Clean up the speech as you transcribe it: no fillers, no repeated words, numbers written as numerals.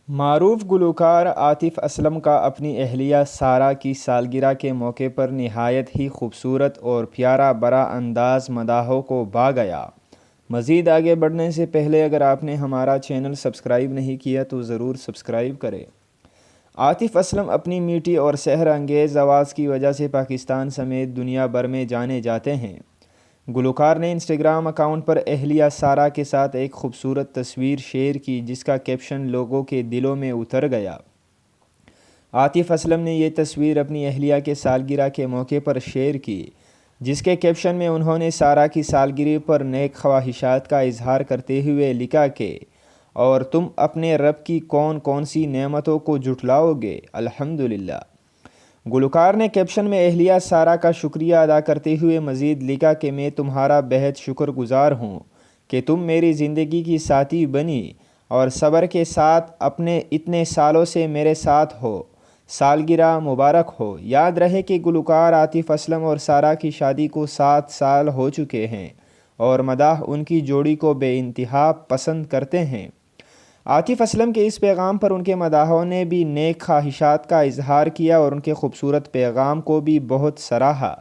معروف گلوکار عاطف اسلم کا اپنی اہلیہ سارہ کی سالگرہ کے موقع پر نہایت ہی خوبصورت اور پیارا برا انداز مداحوں کو بھا گیا۔ مزید آگے بڑھنے سے پہلے اگر آپ نے ہمارا چینل سبسکرائب نہیں کیا تو ضرور سبسکرائب کریں۔ عاطف اسلم اپنی میٹھی اور سحر انگیز آواز کی وجہ سے پاکستان سمیت دنیا بھر میں جانے جاتے ہیں۔ گلوکار نے انسٹاگرام اکاؤنٹ پر اہلیہ سارہ کے ساتھ ایک خوبصورت تصویر شیئر کی جس کا کیپشن لوگوں کے دلوں میں اتر گیا۔ عاطف اسلم نے یہ تصویر اپنی اہلیہ کے سالگرہ کے موقع پر شیئر کی، جس کے کیپشن میں انہوں نے سارہ کی سالگرہ پر نیک خواہشات کا اظہار کرتے ہوئے لکھا کہ اور تم اپنے رب کی کون کون سی نعمتوں کو جھٹلاؤ گے، الحمدللہ۔ گلوکار نے کیپشن میں اہلیہ سارہ کا شکریہ ادا کرتے ہوئے مزید لکھا کہ میں تمہارا بہت شکر گزار ہوں کہ تم میری زندگی کی ساتھی بنی اور صبر کے ساتھ اپنے اتنے سالوں سے میرے ساتھ ہو۔ سالگرہ مبارک ہو۔ یاد رہے کہ گلوکار عاطف اسلم اور سارہ کی شادی کو 7 سال ہو چکے ہیں اور مداح ان کی جوڑی کو بے انتہا پسند کرتے ہیں۔ عاطف اسلم کے اس پیغام پر ان کے مداحوں نے بھی نیک خواہشات کا اظہار کیا اور ان کے خوبصورت پیغام کو بھی بہت سراہا۔